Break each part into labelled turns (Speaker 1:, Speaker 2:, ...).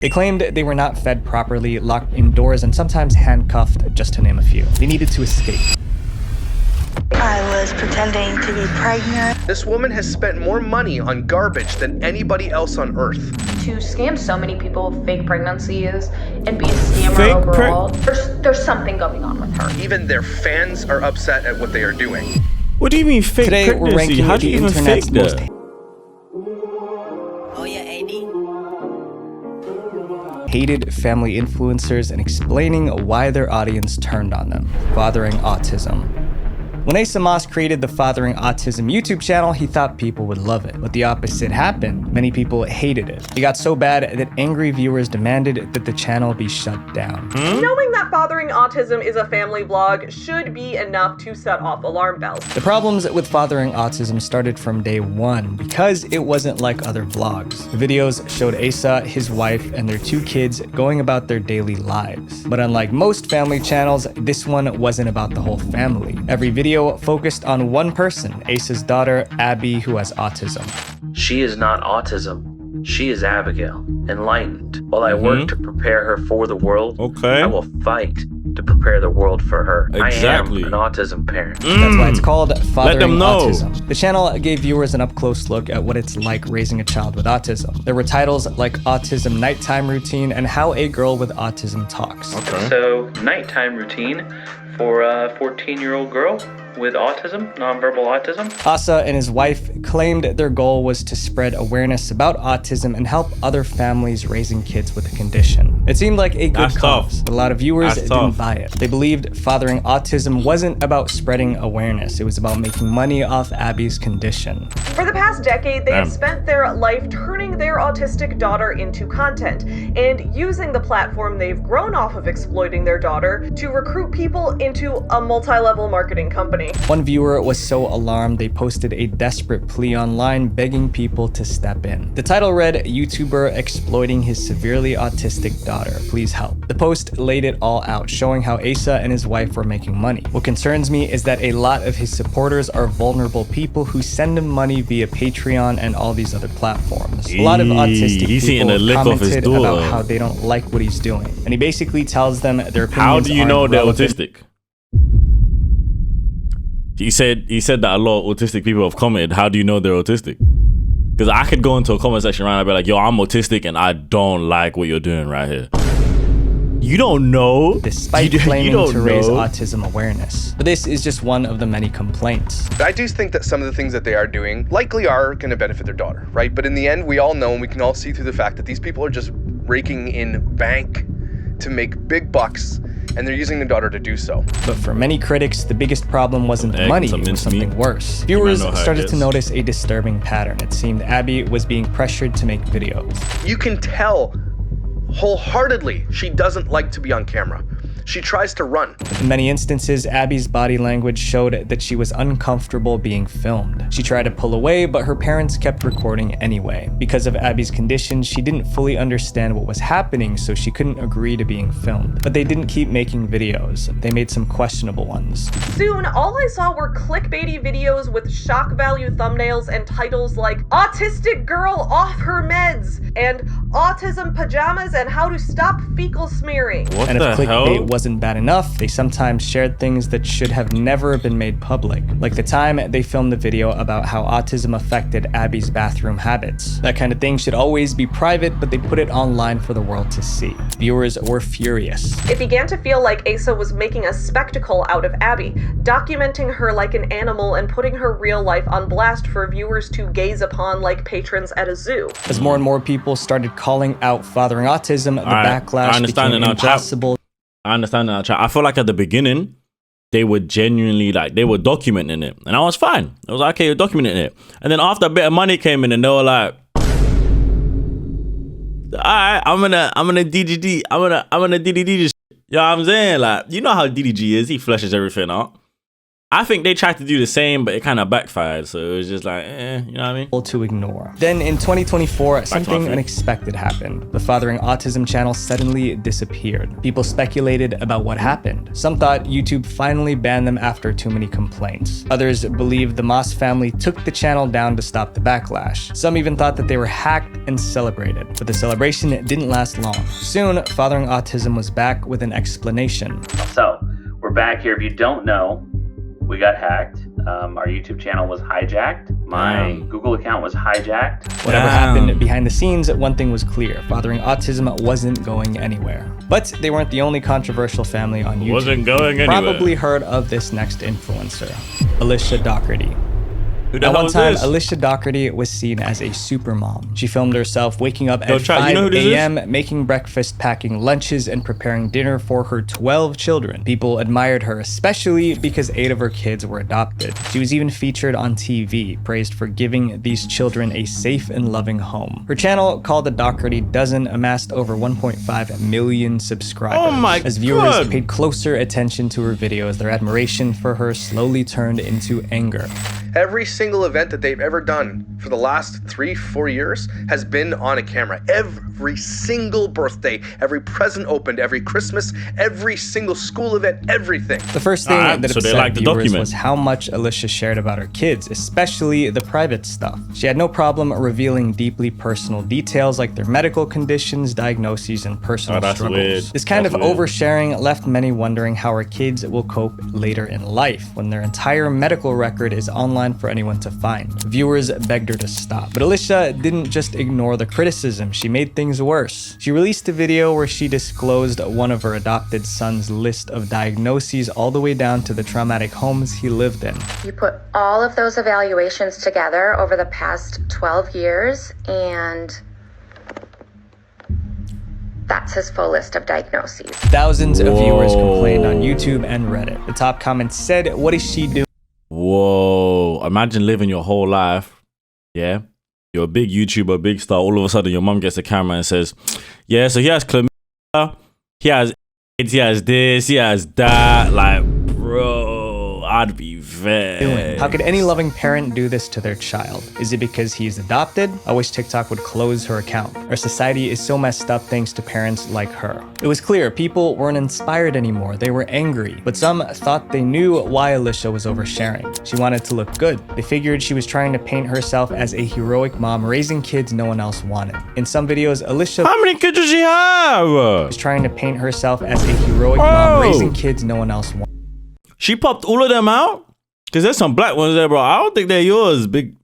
Speaker 1: They claimed they were not fed properly, locked indoors, and sometimes handcuffed, just to name a few. They needed to escape.
Speaker 2: I was pretending to be pregnant.
Speaker 3: This woman has spent more money on garbage than anybody else on earth.
Speaker 4: To scam so many people fake pregnancies and be a scammer overall, there's something going on with her.
Speaker 3: Even their fans are upset at what they are doing.
Speaker 5: What do you mean fake
Speaker 1: Today,
Speaker 5: pregnancy?
Speaker 1: we're ranking
Speaker 5: How do
Speaker 1: the
Speaker 5: you even
Speaker 1: internet's
Speaker 5: fake
Speaker 1: most
Speaker 5: that?
Speaker 2: Oh yeah, AD.
Speaker 1: hated family influencers and explaining why their audience turned on them. Fathering autism. When Asa Moss created the Fathering Autism YouTube channel, he thought people would love it. But the opposite happened. Many people hated it. It got so bad that angry viewers demanded that the channel be shut down.
Speaker 6: Knowing that Fathering Autism is a family vlog should be enough to set off alarm bells.
Speaker 1: The problems with Fathering Autism started from day one because it wasn't like other vlogs. The videos showed Asa, his wife, and their 2 kids going about their daily lives. But unlike most family channels, this one wasn't about the whole family. Every video focused on one person, Asa's daughter, Abby, who has autism.
Speaker 7: She is not autism. She is Abigail, enlightened. While I work to prepare her for the world, I will fight to prepare the world for her.
Speaker 5: Exactly.
Speaker 7: I am an autism parent.
Speaker 1: That's why it's called Fathering
Speaker 5: know.
Speaker 1: Autism. The channel gave viewers an up-close look at what it's like raising a child with autism. There were titles like Autism Nighttime Routine and How a Girl with Autism Talks.
Speaker 7: So, nighttime routine for a 14-year-old girl with autism, nonverbal autism.
Speaker 1: Asa and his wife claimed their goal was to spread awareness about autism and help other families raising kids with the condition. It seemed like a good
Speaker 5: That's
Speaker 1: cause,
Speaker 5: tough.
Speaker 1: but a lot of viewers
Speaker 5: That's
Speaker 1: didn't
Speaker 5: tough.
Speaker 1: buy it. They believed Fathering Autism wasn't about spreading awareness. It was about making money off Abby's condition.
Speaker 6: For the past decade, they have
Speaker 5: Damn.
Speaker 6: spent their life turning their autistic daughter into content and using the platform they've grown off of exploiting their daughter to recruit people into a multi-level marketing company.
Speaker 1: One viewer was so alarmed they posted a desperate plea online begging people to step in. The title read, "YouTuber exploiting his severely autistic daughter. Please help." The post laid it all out, showing how Asa and his wife were making money. What concerns me is that a lot of his supporters are vulnerable people who send him money via Patreon and all these other platforms. A lot of autistic
Speaker 5: He's eating
Speaker 1: people
Speaker 5: a lick off his
Speaker 1: commented
Speaker 5: door.
Speaker 1: about how they don't like what he's doing. And he basically tells them their opinions
Speaker 5: How do you know
Speaker 1: aren't
Speaker 5: they're
Speaker 1: relevant.
Speaker 5: autistic? He said that a lot of autistic people have commented. How do you know they're autistic? Because I could go into a comment section right now and be like, yo, I'm autistic and I don't like what you're doing right here. You don't know.
Speaker 1: Despite
Speaker 5: you
Speaker 1: claiming
Speaker 5: don't
Speaker 1: to raise
Speaker 5: know.
Speaker 1: autism awareness. But this is just one of the many complaints.
Speaker 3: I do think that some of the things that they are doing likely are going to benefit their daughter, right? But in the end, we all know and we can all see through the fact that these people are just raking in bank to make big bucks, and they're using the daughter to do so.
Speaker 1: But for many critics, the biggest problem wasn't the
Speaker 5: Egg,
Speaker 1: money,
Speaker 5: some
Speaker 1: it was
Speaker 5: mincemeat.
Speaker 1: something worse.
Speaker 5: might
Speaker 1: Viewers
Speaker 5: know how it
Speaker 1: started to
Speaker 5: is.
Speaker 1: notice a disturbing pattern. It seemed Abby was being pressured to make videos.
Speaker 3: You can tell wholeheartedly she doesn't like to be on camera. She tries to run.
Speaker 1: In many instances, Abby's body language showed that she was uncomfortable being filmed. She tried to pull away, but her parents kept recording anyway. Because of Abby's condition, she didn't fully understand what was happening, so she couldn't agree to being filmed. But they didn't keep making videos. They made some questionable ones.
Speaker 6: Soon, all I saw were clickbaity videos with shock value thumbnails and titles like "Autistic Girl Off Her Meds" and "Autism Pajamas and How to Stop Fecal Smearing."
Speaker 5: What
Speaker 1: And
Speaker 5: the
Speaker 1: if clickbait
Speaker 5: hell?
Speaker 1: wasn't bad enough, they sometimes shared things that should have never been made public. Like the time they filmed the video about how autism affected Abby's bathroom habits. That kind of thing should always be private, but they put it online for the world to see. Viewers were furious.
Speaker 6: It began to feel like Asa was making a spectacle out of Abby, documenting her like an animal and putting her real life on blast for viewers to gaze upon like patrons at a zoo.
Speaker 1: As more and more people started calling out Fathering Autism, the
Speaker 5: Alright, I
Speaker 1: backlash
Speaker 5: understand
Speaker 1: became
Speaker 5: it now, chap.
Speaker 1: impossible.
Speaker 5: I understand that, chat. I feel like at the beginning, they were genuinely like, they were documenting it. And I was fine. I was like, okay, you're documenting it. And then after a bit of money came in and they were like, all right, I'm gonna DDD. I'm gonna DDD this shit. You know what I'm saying? Like, you know how DDG is. He fleshes everything out. I think they tried to do the same, but it kind of backfired. So it was just like, you know what I mean?
Speaker 1: To ignore. Then in 2024, something unexpected happened. The Fathering Autism channel suddenly disappeared. People speculated about what happened. Some thought YouTube finally banned them after too many complaints. Others believed the Moss family took the channel down to stop the backlash. Some even thought that they were hacked and celebrated. But the celebration didn't last long. Soon, Fathering Autism was back with an explanation.
Speaker 7: So, we're back here. If you don't know, we got hacked. Our YouTube channel was hijacked. My Google account was hijacked.
Speaker 1: Whatever happened behind the scenes, one thing was clear. Fathering Autism wasn't going anywhere. But they weren't the only controversial family on YouTube.
Speaker 5: Wasn't going anywhere.
Speaker 1: Probably heard of this next influencer, Alicia Dockerty.
Speaker 5: Who the
Speaker 1: At
Speaker 5: hell
Speaker 1: one
Speaker 5: is
Speaker 1: time,
Speaker 5: this?
Speaker 1: Alicia Dockerty was seen as a super mom. She filmed herself waking up
Speaker 5: Yo,
Speaker 1: at
Speaker 5: chat,
Speaker 1: 5
Speaker 5: you know who this is?
Speaker 1: a.m., making breakfast, packing lunches, and preparing dinner for her 12 children. People admired her, especially because 8 of her kids were adopted. She was even featured on TV, praised for giving these children a safe and loving home. Her channel, called The Dockerty Dozen, amassed over 1.5 million subscribers.
Speaker 5: Oh my
Speaker 1: As viewers
Speaker 5: God.
Speaker 1: paid closer attention to her videos, their admiration for her slowly turned into anger.
Speaker 3: Every single event that they've ever done for the last 3-4 years has been on a camera. Every single birthday, every present opened, every Christmas, every single school event, everything.
Speaker 1: The first thing that
Speaker 5: so they
Speaker 1: upset
Speaker 5: like the
Speaker 1: viewers
Speaker 5: document.
Speaker 1: was how much Alicia shared about her kids, especially the private stuff. She had no problem revealing deeply personal details like their medical conditions, diagnoses, and personal
Speaker 5: that's
Speaker 1: struggles.
Speaker 5: weird.
Speaker 1: This kind
Speaker 5: That's
Speaker 1: of
Speaker 5: weird.
Speaker 1: oversharing left many wondering how her kids will cope later in life when their entire medical record is online for anyone to find. Viewers begged her to stop. But Alicia didn't just ignore the criticism, she made things worse. She released a video where she disclosed one of her adopted son's list of diagnoses all the way down to the traumatic homes he lived in.
Speaker 8: You put all of those evaluations together over the past 12 years, and that's his full list of diagnoses.
Speaker 1: Thousands of viewers complained on YouTube and Reddit. The top comments said, "What is she doing?
Speaker 5: Whoa, imagine living your whole life, yeah? You're a big YouTuber, big star, all of a sudden your mom gets a camera and says, yeah, so he has chlamydia, he has AIDS, he has this, he has that. Like, bro, I'd be vexed.
Speaker 1: How could any loving parent do this to their child? Is it because he's adopted? I wish TikTok would close her account. Our society is so messed up thanks to parents like her." It was clear people weren't inspired anymore. They were angry. But some thought they knew why Alicia was oversharing. She wanted to look good. They figured she was trying to paint herself as a heroic mom raising kids no one else wanted. In some videos, Alicia
Speaker 5: How many kids does she have?
Speaker 1: was trying to paint herself as a heroic mom raising kids no one else wanted.
Speaker 5: She popped all of them out? Because there's some black ones there, bro. I don't think they're yours, big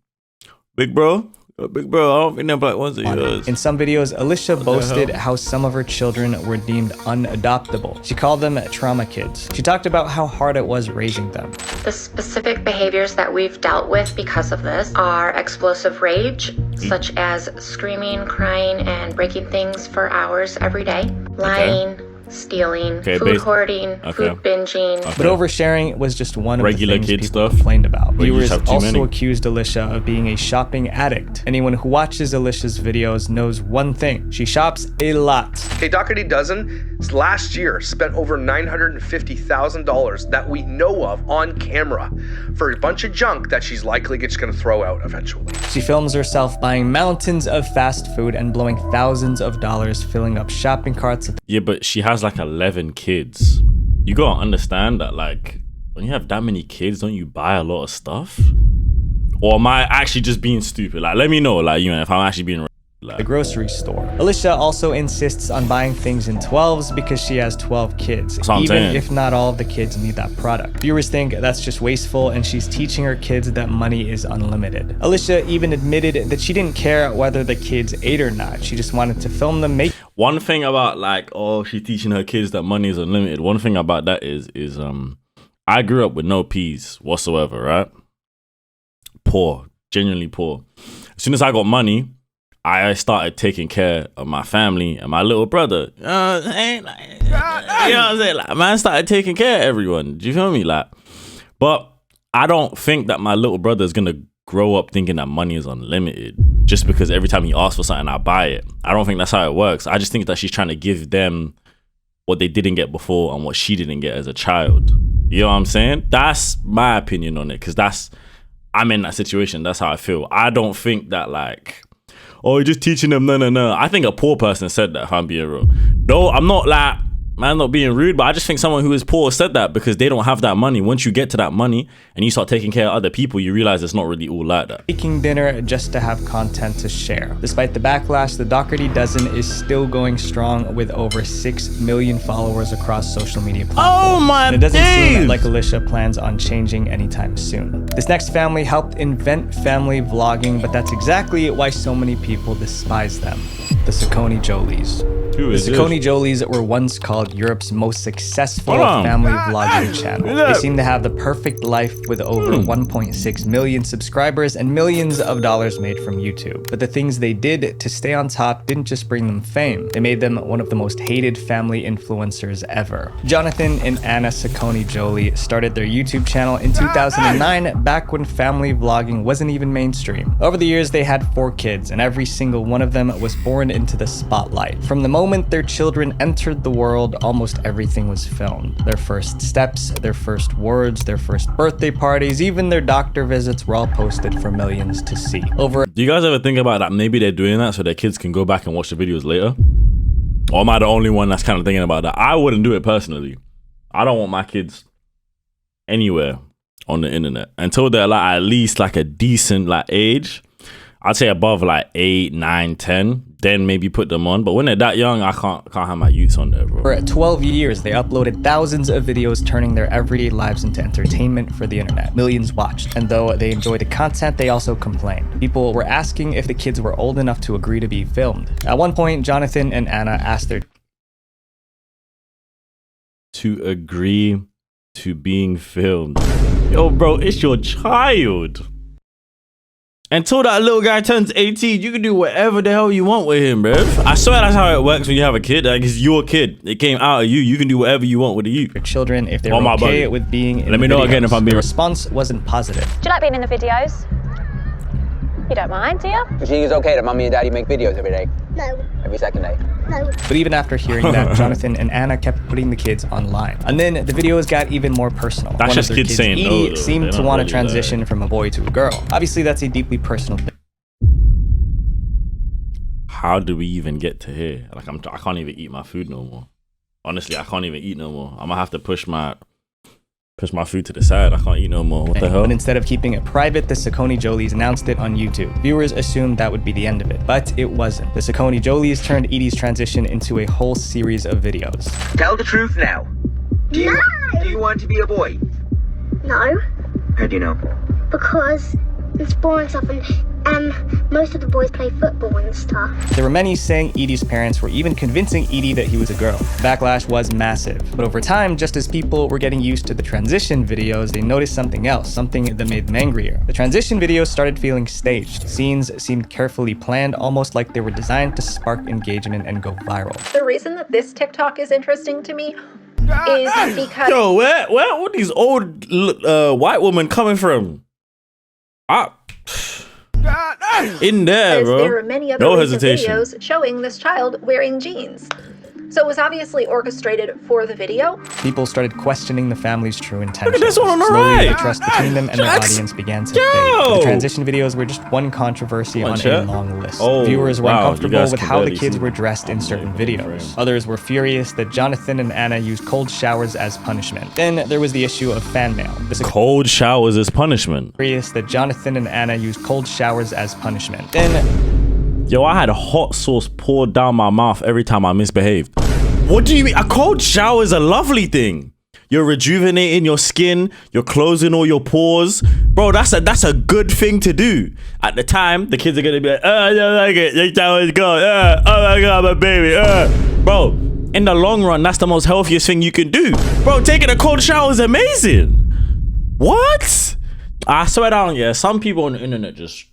Speaker 5: bro. Big bro, I don't think them black ones are yours.
Speaker 1: In some videos, Alicia boasted how some of her children were deemed unadoptable. She called them trauma kids. She talked about how hard it was raising them.
Speaker 8: The specific behaviors that we've dealt with because of this are explosive rage, such as screaming, crying, and breaking things for hours every day, lying, stealing, food hoarding, food binging.
Speaker 1: But oversharing was just one of
Speaker 5: Regular
Speaker 1: the
Speaker 5: kid
Speaker 1: things people
Speaker 5: stuff.
Speaker 1: complained about.
Speaker 5: Where you
Speaker 1: Viewers
Speaker 5: just have too
Speaker 1: also
Speaker 5: many.
Speaker 1: accused Alicia of being a shopping addict. Anyone who watches Alicia's videos knows one thing. She shops a lot.
Speaker 3: Okay, Dockerty Dozen last year spent over $950,000 that we know of on camera for a bunch of junk that she's likely just gonna throw out eventually.
Speaker 1: She films herself buying mountains of fast food and blowing thousands of dollars filling up shopping carts.
Speaker 5: Yeah, but she has like 11 kids. You gotta understand that, like, when you have that many kids, don't you buy a lot of stuff? Or am I actually just being stupid? Like, let me know, like, you know, if I'm actually being
Speaker 1: The grocery store. Alicia also insists on buying things in 12s because she has 12 kids,
Speaker 5: That's what I'm
Speaker 1: even
Speaker 5: saying.
Speaker 1: if not all of the kids need that product. Viewers think that's just wasteful and she's teaching her kids that money is unlimited. Alicia even admitted that she didn't care whether the kids ate or not. She just wanted to film them make
Speaker 5: One thing about, like, oh, she's teaching her kids that money is unlimited. One thing about that is I grew up with no peas whatsoever, right? Poor, genuinely poor. As soon as I got money, I started taking care of my family and my little brother. You know what I'm saying? Like, man started taking care of everyone. Do you feel me? Like, but I don't think that my little brother is gonna grow up thinking that money is unlimited just because every time he asks for something, I buy it. I don't think that's how it works. I just think that she's trying to give them what they didn't get before and what she didn't get as a child. You know what I'm saying? That's my opinion on it, because I'm in that situation. That's how I feel. I don't think that like, oh, you're just teaching them. No. I think a poor person said that, if I'm being real. No, I'm not like, man, not being rude, but I just think someone who is poor said that because they don't have that money. Once you get to that money and you start taking care of other people, you realize it's not really all like that.
Speaker 1: Making dinner just to have content to share. Despite the backlash, the Dockerty dozen is still going strong with over 6 million followers across social media platforms.
Speaker 5: Oh my
Speaker 1: and it doesn't
Speaker 5: days.
Speaker 1: seem like Alicia plans on changing anytime soon. This next family helped invent family vlogging, but that's exactly why so many people despise them. The Sakone Jolies. The Sakone Jolies were once called Europe's most successful family vlogging channel. They seem to have the perfect life with over 1.6 million subscribers and millions of dollars made from YouTube. But the things they did to stay on top didn't just bring them fame. They made them one of the most hated family influencers ever. Jonathan and Anna Sakone Jolie started their YouTube channel in 2009, back when family vlogging wasn't even mainstream. Over the years, they had 4 kids, and every single one of them was born into the spotlight. From the moment their children entered the world, almost everything was filmed. Their first steps, their first words, their first birthday parties, even their doctor visits were all posted for millions to see. Do
Speaker 5: you guys ever think about that? Maybe they're doing that so their kids can go back and watch the videos later? Or am I the only one that's kind of thinking about that? I wouldn't do it personally. I don't want my kids anywhere on the internet until they're like at least like a decent like age. I'd say above like 8, 9, 10, then maybe put them on. But when they're that young, I can't have my youths on there, bro.
Speaker 1: For 12 years, they uploaded thousands of videos turning their everyday lives into entertainment for the internet. Millions watched. And though they enjoyed the content, they also complained. People were asking if the kids were old enough to agree to be filmed. At one point, Jonathan and Anna asked their
Speaker 5: to agree to being filmed. Yo, bro, it's your child. Until that little guy turns 18, you can do whatever the hell you want with him, bruv. I swear that's how it works when you have a kid. Like, it's your kid. It came out of you. You can do whatever you want with the youth.
Speaker 1: Your children, if they're okay with being in
Speaker 5: Let me know again if I'm being...
Speaker 1: The response wasn't positive.
Speaker 9: Do you like being in the videos? You don't mind, do you?
Speaker 10: Do you think it's okay that mommy and daddy make videos every day?
Speaker 2: No.
Speaker 10: Every second day?
Speaker 2: No.
Speaker 1: But even after hearing that, Jonathan and Anna kept putting the kids online. And then the videos got even more personal.
Speaker 5: That's just kids saying no,
Speaker 1: Edie seemed to want to transition from a boy to a girl. Obviously, that's a deeply personal thing.
Speaker 5: How do we even get to here? Like, I can't even eat my food no more. Honestly, I can't even eat no more. I'm gonna have to push my food to the side. I can't eat no more. What the hell?
Speaker 1: But instead of keeping it private, the Sakone Jolies announced it on YouTube. Viewers assumed that would be the end of it, but it wasn't. The Sakone Jolies turned Edie's transition into a whole series of videos.
Speaker 10: Tell the truth now. Do you want to be a boy?
Speaker 2: No.
Speaker 10: How do you know?
Speaker 2: Because it's boring stuff, and most of the boys play football and stuff.
Speaker 1: There were many saying Edie's parents were even convincing Edie that he was a girl. The backlash was massive. But over time, just as people were getting used to the transition videos, they noticed something else, something that made them angrier. The transition videos started feeling staged. Scenes seemed carefully planned, almost like they were designed to spark engagement and go viral.
Speaker 4: The reason that this TikTok is interesting to me is because...
Speaker 5: Yo, where these old white women coming from? In there, bro.
Speaker 4: There are many other videos showing this child wearing jeans. So it was obviously orchestrated for the video.
Speaker 1: People started questioning the family's true intentions.
Speaker 5: Look at this one on the
Speaker 1: Slowly,
Speaker 5: right.
Speaker 1: the trust between them and their audience began to fade. The transition videos were just one controversy on a long list. Viewers were uncomfortable with how the kids were dressed in certain videos. Others were furious that Jonathan and Anna used cold showers as punishment. Then there was the issue of fan mail.
Speaker 5: Cold showers as punishment.
Speaker 1: Furious that Jonathan and Anna used cold showers as punishment. Then...
Speaker 5: Yo, I had hot sauce poured down my mouth every time I misbehaved. What do you mean? A cold shower is a lovely thing. You're rejuvenating your skin. You're closing all your pores. Bro, that's a good thing to do. At the time, the kids are going to be like, oh, I don't like it. Your shower's gone. Oh my God, my baby. Bro, in the long run, that's the most healthiest thing you can do. Bro, taking a cold shower is amazing. What? I swear down, yeah, some people on the internet just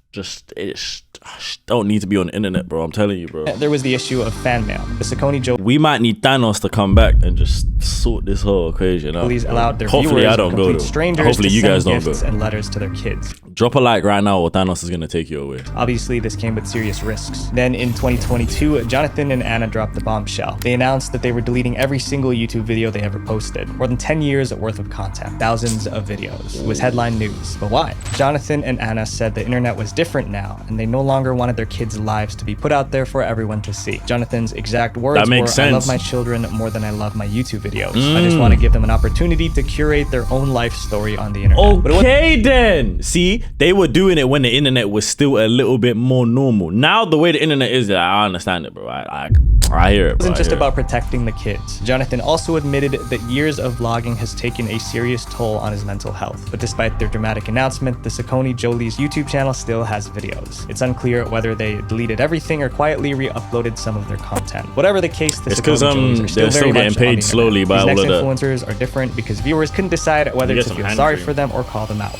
Speaker 5: don't need to be on the internet, bro. I'm telling you, bro.
Speaker 1: There was the issue of fan mail. The Sakone Jolies.
Speaker 5: We might need Thanos to come back and just sort this whole equation out.
Speaker 1: Allowed their
Speaker 5: Hopefully
Speaker 1: viewers,
Speaker 5: I don't go though.
Speaker 1: Strangers
Speaker 5: Hopefully
Speaker 1: to
Speaker 5: you guys
Speaker 1: send
Speaker 5: don't
Speaker 1: gifts
Speaker 5: go.
Speaker 1: And letters to their kids.
Speaker 5: Drop a like right now or Thanos is gonna take you away.
Speaker 1: Obviously, this came with serious risks. Then in 2022, Jonathan and Anna dropped the bombshell. They announced that they were deleting every single YouTube video they ever posted. More than 10 years worth of content, thousands of videos. It was headline news. But why? Jonathan and Anna said the internet was different now, and they no longer wanted their kids' lives to be put out there for everyone to see. Jonathan's exact words were, I love my children more than I love my YouTube videos. I just want to give them an opportunity to curate their own life story on the internet.
Speaker 5: Okay then. See, they were doing it when the internet was still a little bit more normal. Now the way the internet is, I understand it, bro. I hear it, bro.
Speaker 1: It wasn't just about protecting the kids. Jonathan also admitted that years of vlogging has taken a serious toll on his mental health. But despite their dramatic announcement, the Sakone Jolies YouTube channel still has videos. It's unclear whether they deleted everything or quietly re-uploaded some of their content. Whatever the case, the Sakone Jolies are still very much
Speaker 5: getting paid slowly by all of that.
Speaker 1: These next influencers are different because viewers couldn't decide whether to feel sorry for them or call them out.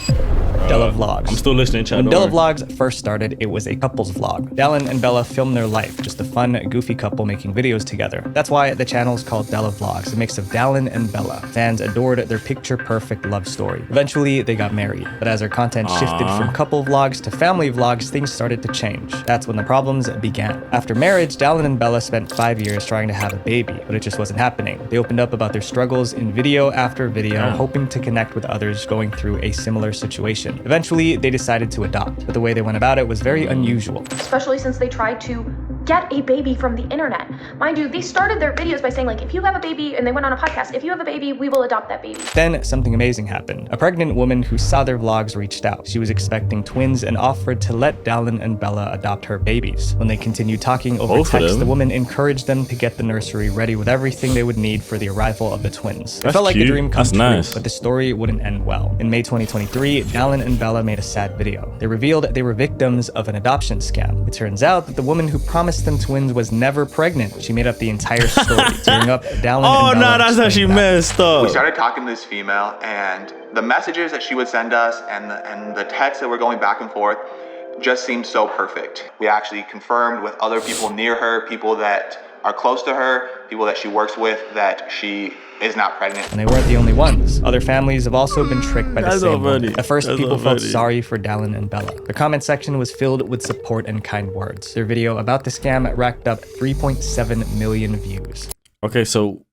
Speaker 1: Dela Vlogs.
Speaker 5: I'm still listening, chat.
Speaker 1: When Dela Vlogs first started, it was a couples vlog. Dallin and Bella filmed their life, just a fun, goofy couple making videos together. That's why the channel is called Dela Vlogs, a mix of Dallin and Bella. Fans adored their picture-perfect love story. Eventually, they got married, but as their content shifted from couple vlogs to family vlogs, things started to change. That's when the problems began. After marriage, Dallin and Bella spent 5 years trying to have a baby, but it just wasn't happening. They opened up about their struggles in video after video, hoping to connect with others going through a similar situation. Eventually, they decided to adopt, but the way they went about it was very unusual.
Speaker 4: Especially since they tried to get a baby from the internet. Mind you, they started their videos by saying, like, if you have a baby, and they went on a podcast, if you have a baby, we will adopt that baby.
Speaker 1: Then something amazing happened. A pregnant woman who saw their vlogs reached out. She was expecting twins and offered to let Dallin and Bella adopt her babies. When they continued talking over text, the woman encouraged them to get the nursery ready with everything they would need for the arrival of the twins. It felt like a dream come true, but the story wouldn't end well. In May 2023, Dallin and Bella made a sad video. They revealed they were victims of an adoption scam. It turns out that the woman who promised them twins was never pregnant. She made up the entire story, tearing up Dallin and Bella.
Speaker 5: That's how she messed up.
Speaker 11: We started talking to this female, and the messages that she would send us and the texts that were going back and forth just seemed so perfect. We actually confirmed with other people near her, people that are close to her, people that she works with, that she is not pregnant.
Speaker 1: And they weren't the only ones. Other families have also been tricked by the same woman. At first, people felt sorry for Dallin and Bella. The comment section was filled with support and kind words. Their video about the scam racked up 3.7 million views.
Speaker 5: Okay, so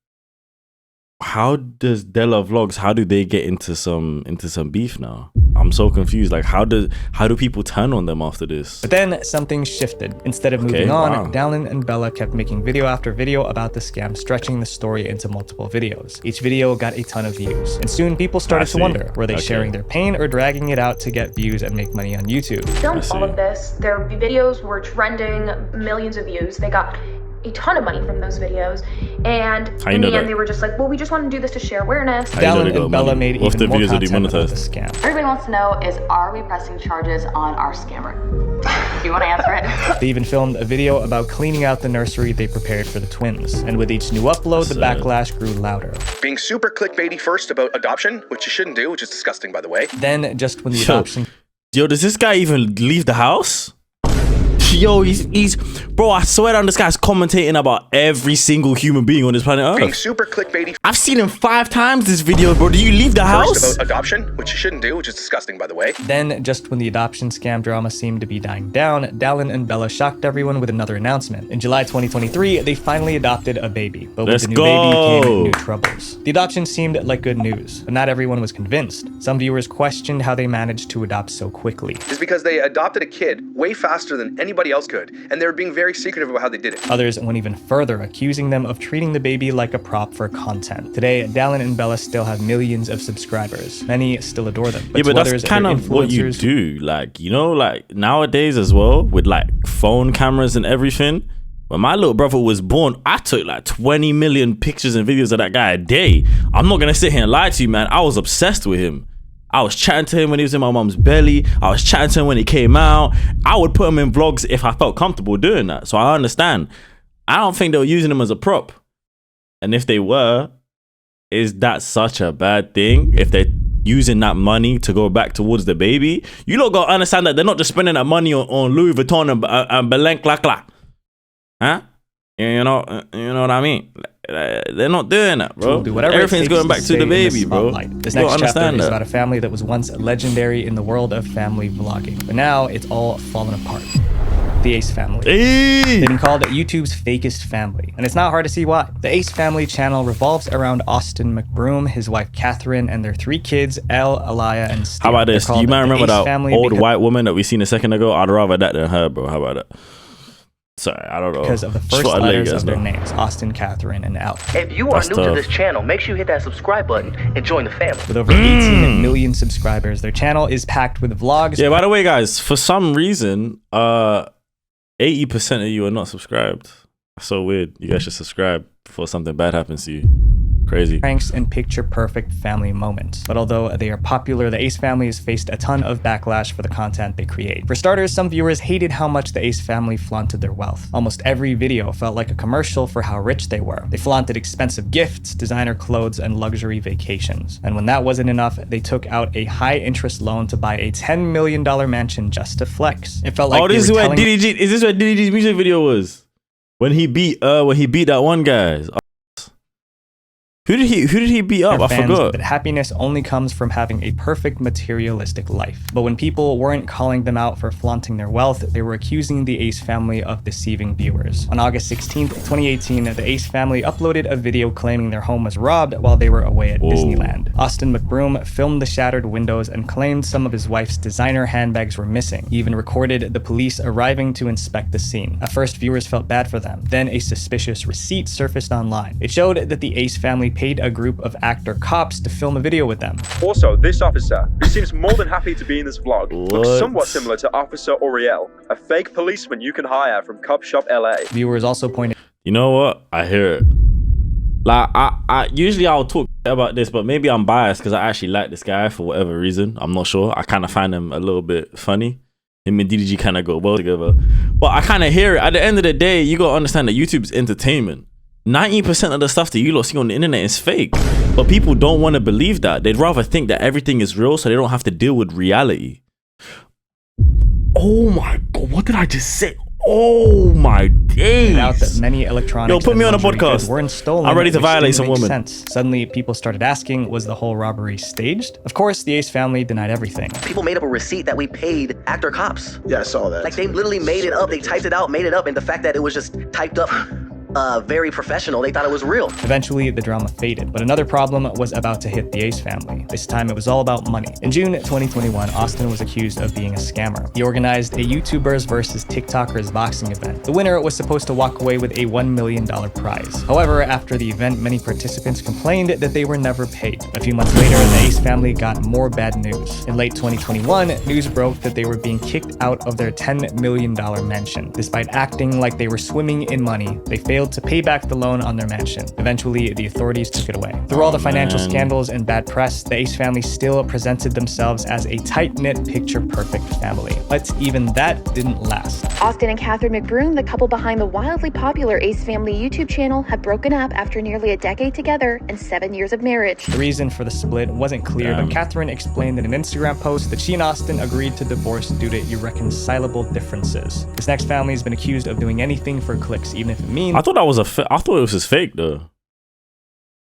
Speaker 5: how does Dela Vlogs, how do they get into some beef now? I'm so confused. Like, how do people turn on them after this?
Speaker 1: But then something shifted. Instead of moving on, Dallin and Bella kept making video after video about the scam, stretching the story into multiple videos. Each video got a ton of views. And soon people started to wonder, were they sharing their pain or dragging it out to get views and make money on YouTube?
Speaker 4: Filmed all of this. Their videos were trending, millions of views. They got a ton of money from those videos, and in the end they were just like, well, we just want to do this to share awareness.
Speaker 1: Dallin and Bella made even more content about the scam.
Speaker 12: Everybody wants to know is, are we pressing charges on our scammer? Do you want to answer it?
Speaker 1: They even filmed a video about cleaning out the nursery they prepared for the twins, and with each new upload, the backlash grew louder.
Speaker 3: Being super clickbaity first about adoption, which you shouldn't do, which is disgusting, by the way.
Speaker 1: Then just when the adoption...
Speaker 5: Yo, does this guy even leave the house? Yo, he's bro, I swear on this guy's commentating about every single human being on this planet Earth.
Speaker 3: Being super clickbaity.
Speaker 5: I've seen him 5 times this video, bro. Do you leave the house?
Speaker 3: About adoption, which you shouldn't do, which is disgusting, by the way.
Speaker 1: Then, just when the adoption scam drama seemed to be dying down, Dallin and Bella shocked everyone with another announcement. In July 2023, they finally adopted a baby, but with the new baby came new troubles. The adoption seemed like good news, but not everyone was convinced. Some viewers questioned how they managed to adopt so quickly.
Speaker 3: It's because they adopted a kid way faster than anybody else could, and they were being very secretive about how they did it.
Speaker 1: Others went even further, accusing them of treating the baby like a prop for content. Today, Dallin and Bella still have millions of subscribers. Many still adore them.
Speaker 5: But that's kind of what you do. Like, you know, like nowadays as well, with like phone cameras and everything. When my little brother was born, I took like 20 million pictures and videos of that guy a day. I'm not gonna sit here and lie to you, man. I was obsessed with him. I was chatting to him when he was in my mom's belly. I was chatting to him when he came out. I would put him in vlogs if I felt comfortable doing that. So I understand. I don't think they were using him as a prop. And if they were, is that such a bad thing? If they're using that money to go back towards the baby, you lot gotta understand that they're not just spending that money on Louis Vuitton and Balenciaga. Huh? You know what I mean? they're not doing that, bro.
Speaker 1: Do whatever
Speaker 5: Everything's going back to the baby, bro.
Speaker 1: This next chapter is about a family that was once legendary in the world of family vlogging, but now it's all fallen apart. The Ace family. They've been called YouTube's fakest family, and it's not hard to see why. The Ace family channel revolves around Austin McBroom, his wife Catherine, and their 3 kids, Elle, Aliyah, and Steve.
Speaker 5: How about this? You might remember that old white woman that we seen a second ago? I'd rather that than her, bro. How about that? Sorry, I don't know.
Speaker 1: Because of the first letters of their names, Austin, Catherine, and Elle.
Speaker 10: If you are new to this channel, make sure you hit that subscribe button and join the family.
Speaker 1: With over 18 million subscribers, their channel is packed with vlogs.
Speaker 5: Yeah, by the way, guys, for some reason, 80% of you are not subscribed. That's so weird. You guys should subscribe before something bad happens to you. Crazy.
Speaker 1: Pranks and picture-perfect family moments. But although they are popular, the Ace family has faced a ton of backlash for the content they create. For starters, some viewers hated how much the Ace family flaunted their wealth. Almost every video felt like a commercial for how rich they were. They flaunted expensive gifts, designer clothes, and luxury vacations. And when that wasn't enough, they took out a high-interest loan to buy a $10 million mansion just to flex. It felt like
Speaker 5: this is where DDG. Is this where DDG's music video was? When he beat that one guy. Who did he beat up? I forgot.
Speaker 1: That happiness only comes from having a perfect materialistic life. But when people weren't calling them out for flaunting their wealth, they were accusing the Ace family of deceiving viewers. On August 16th, 2018, the Ace family uploaded a video claiming their home was robbed while they were away at Disneyland. Austin McBroom filmed the shattered windows and claimed some of his wife's designer handbags were missing. He even recorded the police arriving to inspect the scene. At first, viewers felt bad for them. Then a suspicious receipt surfaced online. It showed that the Ace family paid a group of actor cops to film a video with them.
Speaker 13: Also, this officer, who seems more than happy to be in this vlog, looks somewhat similar to Officer Auriel, a fake policeman you can hire from Cop Shop LA.
Speaker 1: Viewers also pointed...
Speaker 5: You know what? I hear it. Like, I usually I'll talk about this, but maybe I'm biased because I actually like this guy for whatever reason. I'm not sure. I kind of find him a little bit funny. Him and DDG kind of go well together. But I kind of hear it. At the end of the day, you got to understand that YouTube's entertainment. 90% of the stuff that you lot see on the internet is fake, but people don't want to believe that. They'd rather think that everything is real so they don't have to deal with reality. Oh my god, what did I just say? Oh my days.
Speaker 1: Out that many electronics
Speaker 5: Yo, put me on a podcast.
Speaker 1: Weren't stolen.
Speaker 5: I'm ready to violate some woman.
Speaker 1: Suddenly, people started asking, was the whole robbery staged? Of course, the Ace family denied everything.
Speaker 10: People made up a receipt that we paid actor cops.
Speaker 14: Yeah, I saw that.
Speaker 10: Like, they literally made it up. They typed it out, made it up, and the fact that it was just typed up very professional, they thought it was real.
Speaker 1: Eventually, the drama faded, but another problem was about to hit the Ace family. This time, it was all about money. In June 2021, Austin was accused of being a scammer. He organized a YouTubers versus TikTokers boxing event. The winner was supposed to walk away with a $1 million prize. However, after the event, many participants complained that they were never paid. A few months later, the Ace family got more bad news. In late 2021, news broke that they were being kicked out of their $10 million mansion. Despite acting like they were swimming in money, they failed to pay back the loan on their mansion. Eventually, the authorities took it away. Through all the financial scandals and bad press, the Ace family still presented themselves as a tight-knit, picture-perfect family. But even that didn't last.
Speaker 9: Austin and Catherine McBroom, the couple behind the wildly popular Ace Family YouTube channel, have broken up after nearly a decade together and 7 years of marriage.
Speaker 1: The reason for the split wasn't clear, but Catherine explained in an Instagram post that she and Austin agreed to divorce due to irreconcilable differences. This next family has been accused of doing anything for clicks, even if it means...
Speaker 5: I thought that was I thought it was just fake though.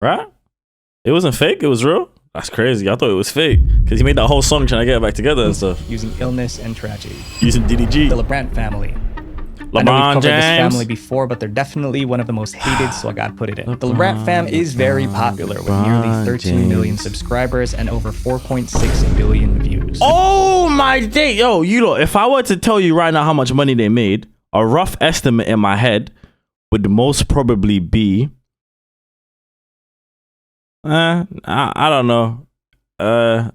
Speaker 5: Right? It wasn't fake, it was real? That's crazy. I thought it was fake. Because he made that whole song trying to get it back together and stuff.
Speaker 1: Using illness and tragedy.
Speaker 5: Using DDG.
Speaker 1: The Lebrandt Family. I know we've covered this family before, but they're definitely one of the most hated, so I gotta put it in. The Lebrandt fam is very popular with nearly 13 million subscribers and over 4.6 billion views.
Speaker 5: Oh my day. Yo, you know, if I were to tell you right now how much money they made, a rough estimate in my head would most probably be I don't know,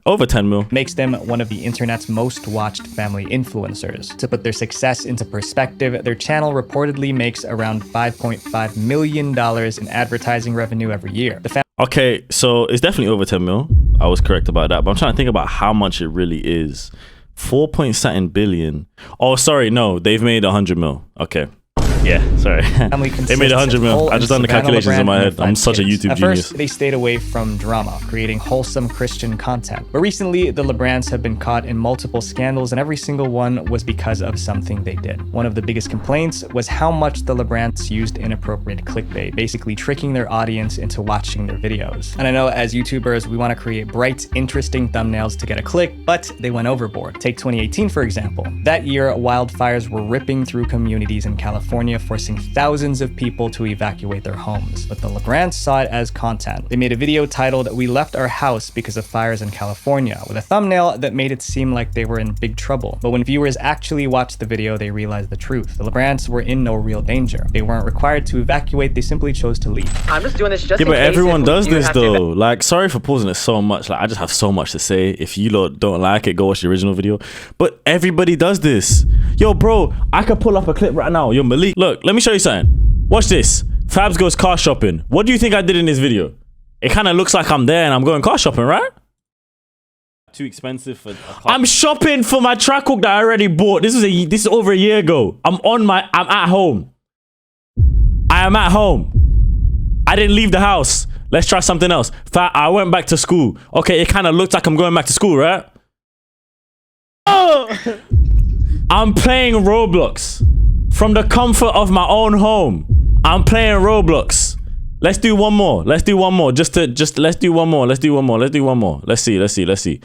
Speaker 5: over 10 mil.
Speaker 1: Makes them one of the internet's most watched family influencers. To put their success into perspective, their channel reportedly makes around $5.5 million in advertising revenue every year.
Speaker 5: Okay, so it's definitely over 10 mil. I was correct about that, but I'm trying to think about how much it really is. 4.7 billion. Oh, sorry, no, they've made 100 mil. Okay. Yeah, sorry. They made 100 mil. I just done the calculations in my head. I'm such a YouTube
Speaker 1: At
Speaker 5: genius.
Speaker 1: first, they stayed away from drama, creating wholesome Christian content. But recently, the Lebrandts have been caught in multiple scandals, and every single one was because of something they did. One of the biggest complaints was how much the Lebrandts used inappropriate clickbait, basically tricking their audience into watching their videos. And I know as YouTubers, we want to create bright, interesting thumbnails to get a click, but they went overboard. Take 2018, for example. That year, wildfires were ripping through communities in California, forcing thousands of people to evacuate their homes. But the Lebrandts saw it as content. They made a video titled, "We Left Our House Because of Fires in California," with a thumbnail that made it seem like they were in big trouble. But when viewers actually watched the video, they realized the truth. The Lebrandts were in no real danger. They weren't required to evacuate, they simply chose to leave.
Speaker 14: I'm just doing this just
Speaker 5: yeah,
Speaker 14: in
Speaker 5: but
Speaker 14: case
Speaker 5: everyone
Speaker 14: if
Speaker 5: does
Speaker 14: you
Speaker 5: this
Speaker 14: have to
Speaker 5: though. Like, sorry for pausing it so much. Like, I just have so much to say. If you lot don't like it, go watch the original video. But everybody does this. Yo, bro, I could pull up a clip right now. Yo, Malik, look, let me show you something. Watch this. Fabs goes car shopping. What do you think I did in this video? It kind of looks like I'm there and I'm going car shopping, right? Too expensive for a car. I'm shopping for my track hook that I already bought. This is over a year ago. I'm at home. I am at home. I didn't leave the house. Let's try something else. I went back to school. Okay, it kind of looked like I'm going back to school, right? Oh! I'm playing Roblox from the comfort of my own home. I'm playing Roblox. Let's do one more. Let's do one more. Let's do one more. Let's do one more. Let's do one more. Let's see.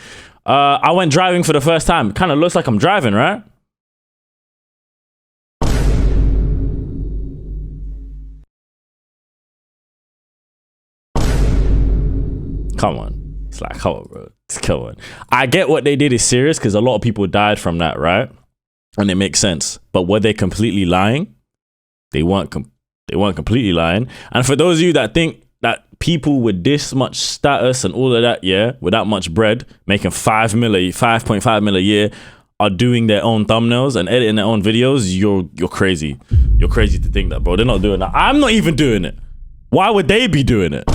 Speaker 5: I went driving for the first time. Kind of looks like I'm driving, right? Come on. It's like, come on, bro. Come on. I get what they did is serious because a lot of people died from that, right? And it makes sense. But were they completely lying? They weren't completely lying. And for those of you that think that people with this much status and all of that, yeah, with that much bread, making 5.5 mil a year, are doing their own thumbnails and editing their own videos, you're crazy. You're crazy to think that, bro. They're not doing that. I'm not even doing it. Why would they be doing it?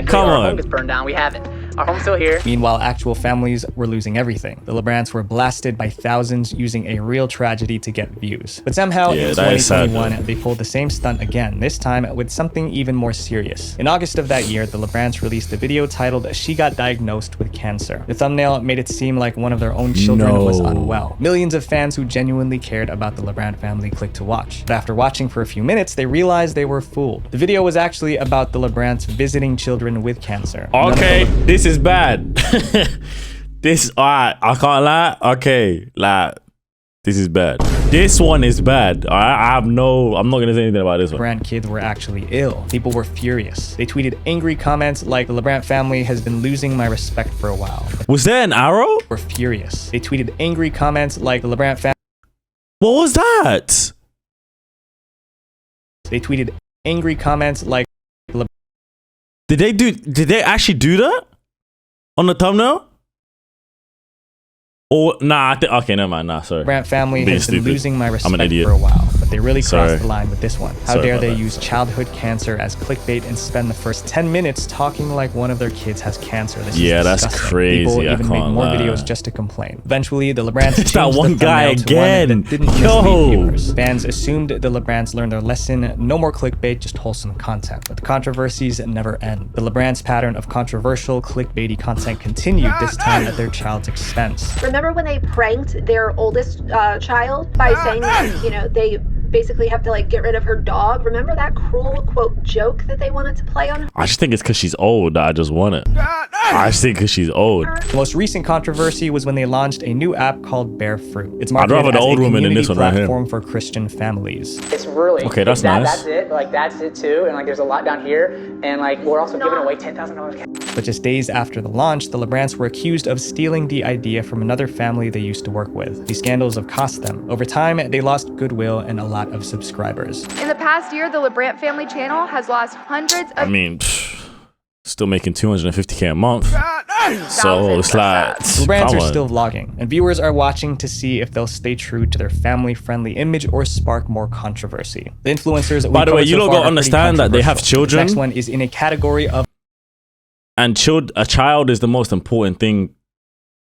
Speaker 5: Come on.
Speaker 14: Our home gets burned down. We haven't. Our home's still here.
Speaker 1: Meanwhile, actual families were losing everything. The Lebrandts were blasted by thousands using a real tragedy to get views. But somehow, in 2021, they pulled the same stunt again, this time with something even more serious. In August of that year, the Lebrandts released a video titled, "She Got Diagnosed with Cancer." The thumbnail made it seem like one of their own children was unwell. Millions of fans who genuinely cared about the Lebrandt family clicked to watch. But after watching for a few minutes, they realized they were fooled. The video was actually about the Lebrandts visiting children with cancer. Okay,
Speaker 5: this is bad. I can't lie. Okay, like, this is bad. This one is bad. I'm not gonna say anything about this one.
Speaker 1: Lebrandt kids were actually ill. People were furious. They tweeted angry comments like, "The Lebrandt family has been losing my respect for a while."
Speaker 5: Was there an arrow?
Speaker 1: Were furious. They tweeted angry comments like, "The Lebrandt family."
Speaker 5: What was that?
Speaker 1: They tweeted angry comments like,
Speaker 5: Did they actually do that on the thumbnail? Or nah, okay, never mind. Nah, sorry.
Speaker 1: Lebrandt family has been losing my respect
Speaker 5: I'm an idiot.
Speaker 1: for a while, but they really crossed the line with this one. How
Speaker 5: Sorry
Speaker 1: dare they
Speaker 5: about that.
Speaker 1: use childhood cancer as clickbait and spend the first 10 minutes talking like one of their kids has cancer? This is
Speaker 5: that's
Speaker 1: disgusting.
Speaker 5: crazy.
Speaker 1: People
Speaker 5: I
Speaker 1: even
Speaker 5: can't
Speaker 1: make more
Speaker 5: lie.
Speaker 1: videos just to complain. Eventually, the Lebrandts changed
Speaker 5: that one
Speaker 1: the
Speaker 5: guy
Speaker 1: thumbnail to one
Speaker 5: again.
Speaker 1: that didn't mislead viewers. Fans assumed the Lebrandts learned their lesson. No more clickbait, just wholesome content. But the controversies never end. The Lebrandts' pattern of controversial, clickbaity content continued, this time at their child's expense.
Speaker 15: Remember when they pranked their oldest child by saying that, you know, they basically have to like get rid of her dog? Remember that cruel quote joke that they wanted to play on her?
Speaker 5: I just think it's because she's old that I just want it. I just think because she's old.
Speaker 1: The most recent controversy was when they launched a new app called Bear Fruit. It's
Speaker 5: I'd
Speaker 1: marketed
Speaker 5: rather the
Speaker 1: as
Speaker 5: old
Speaker 1: a
Speaker 5: woman in
Speaker 1: community
Speaker 5: this one right here.
Speaker 1: platform for Christian families.
Speaker 14: It's really
Speaker 5: Okay, that's
Speaker 14: that,
Speaker 5: nice.
Speaker 14: That's it. Like that's it too. And like there's a lot down here. And like we're also giving away $10,000 cash.
Speaker 1: But just days after the launch, the Lebrandts were accused of stealing the idea from another family they used to work with. These scandals have cost them. Over time, they lost goodwill and a lot of subscribers.
Speaker 16: In the past year, the Lebrandt Family channel has lost hundreds of...
Speaker 5: I mean, still making $250K a month. So it's like,
Speaker 1: The Lebrandts are still vlogging, and viewers are watching to see if they'll stay true to their family-friendly image or spark more controversy. The influencers...
Speaker 5: By the way, you lot gotta understand that they have children.
Speaker 1: The next one is in a category of...
Speaker 5: And a child is the most important thing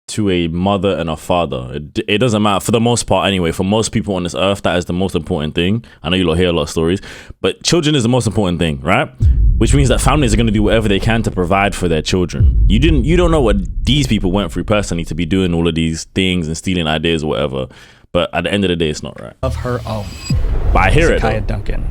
Speaker 5: to a mother and a father. It doesn't matter, for the most part anyway. For most people on this earth, that is the most important thing. I know you lot hear a lot of stories, but children is the most important thing, right? Which means that families are going to do whatever they can to provide for their children. You don't know what these people went through personally to be doing all of these things and stealing ideas or whatever. But at the end of the day, it's not right.
Speaker 1: Of her own.
Speaker 5: But I hear
Speaker 1: Sakone
Speaker 5: it.
Speaker 1: Duncan.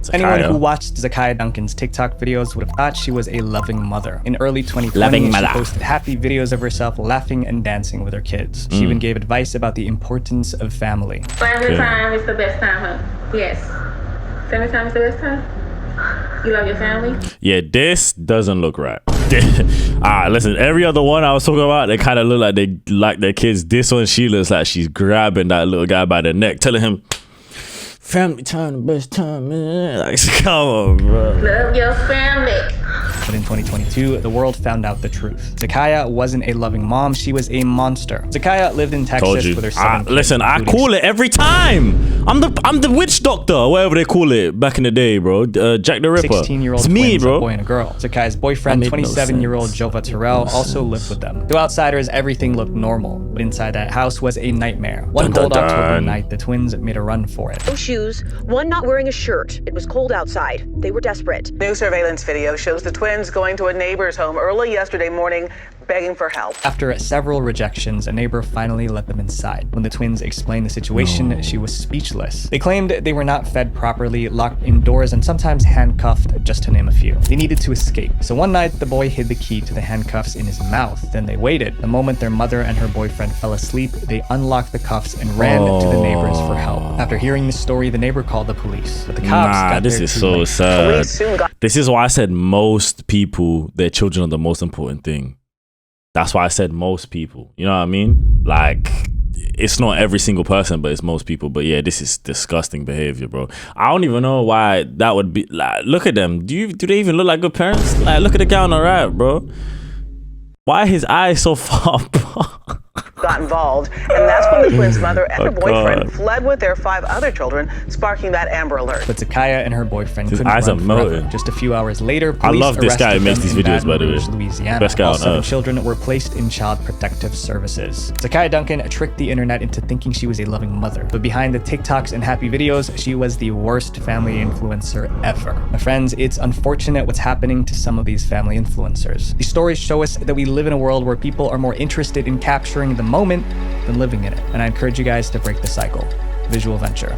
Speaker 5: Sakone.
Speaker 1: Anyone who watched Sakone Duncan's TikTok videos would have thought she was a loving mother. In early 2020, she posted happy videos of herself laughing and dancing with her kids. She even gave advice about the importance of family.
Speaker 17: Family time is the best time, huh? Yes. Family time is the best time? You love your family?
Speaker 5: Yeah, this doesn't look right. Listen, every other one I was talking about, they kind of look like they like their kids. This one, she looks like she's grabbing that little guy by the neck, telling him, family time, the best time, man. Like, come on, bro.
Speaker 17: Love your family.
Speaker 1: But in 2022, the world found out the truth. Sakone wasn't a loving mom, she was a monster. Sakone lived in Texas with her 7 kids.
Speaker 5: Listen, I call it every time. I'm the witch doctor, or whatever they call it back in the day, bro. Jack the Ripper.
Speaker 1: 16-year-old
Speaker 5: it's me,
Speaker 1: twins,
Speaker 5: bro.
Speaker 1: a boy and a girl. Sakone's boyfriend, 27-year-old Jova Terrell, also lived with them. To outsiders, everything looked normal, but inside that house was a nightmare. One cold October night, the twins made a run for it.
Speaker 18: No shoes, one not wearing a shirt. It was cold outside. They were desperate. New surveillance video shows the twins going to a neighbor's home early yesterday morning, begging for help.
Speaker 1: After several rejections, a neighbor finally let them inside. When the twins explained the situation, she was speechless. They claimed they were not fed properly, locked indoors, and sometimes handcuffed, just to name a few. They needed to escape. So one night, the boy hid the key to the handcuffs in his mouth. Then they waited. The moment their mother and her boyfriend fell asleep, they unlocked the cuffs and ran to the neighbors for help. After hearing the story, the neighbor called the police. But the cops got
Speaker 5: this
Speaker 1: there
Speaker 5: is
Speaker 1: too
Speaker 5: so
Speaker 1: late.
Speaker 5: sad. This is why I said most people, their children are the most important thing. That's why I said most people. You know what I mean? Like, it's not every single person, but it's most people. But yeah, this is disgusting behavior, bro. I don't even know why that would be. Like, look at them. Do they even look like good parents? Like, look at the guy on the right, bro. Why are his eyes so far apart?
Speaker 18: Got involved, and that's when the twins' mother and her boyfriend fled with their 5 other children, sparking that Amber Alert.
Speaker 1: But Sakone and her boyfriend couldn't
Speaker 5: eyes
Speaker 1: run
Speaker 5: are
Speaker 1: forever.
Speaker 5: melting.
Speaker 1: Just a few hours later,
Speaker 5: I
Speaker 1: police
Speaker 5: love this guy who
Speaker 1: arrested
Speaker 5: makes
Speaker 1: them
Speaker 5: these
Speaker 1: in
Speaker 5: videos,
Speaker 1: Baton
Speaker 5: by the way.
Speaker 1: Rouge, Louisiana.
Speaker 5: Best guy
Speaker 1: All
Speaker 5: on
Speaker 1: 7
Speaker 5: earth.
Speaker 1: children were placed in Child Protective Services. Sakone Duncan tricked the internet into thinking she was a loving mother. But behind the TikToks and happy videos, she was the worst family influencer ever. My friends, it's unfortunate what's happening to some of these family influencers. These stories show us that we live in a world where people are more interested in capturing the moment than living in it. And I encourage you guys to break the cycle. Visual Venture.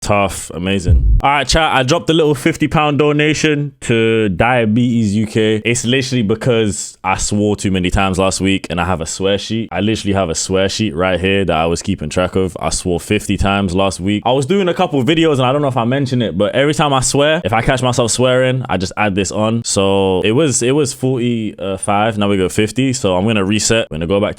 Speaker 5: Tough, amazing. All right, chat. I dropped a little £50 donation to Diabetes UK. It's literally because I swore too many times last week and I have a swear sheet. I literally have a swear sheet right here that I was keeping track of. I swore 50 times last week. I was doing a couple of videos and I don't know if I mentioned it, but every time I swear, if I catch myself swearing, I just add this on. So it was 45. Now we go 50. So I'm gonna reset. We're gonna go back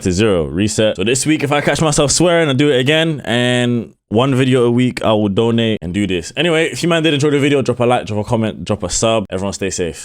Speaker 5: to 0. Reset. So this week, if I catch myself swearing, I'll do it again. And 1 video a week, I will donate and do this. Anyway, if you man did enjoy the video, drop a like, drop a comment, drop a sub. Everyone stay safe.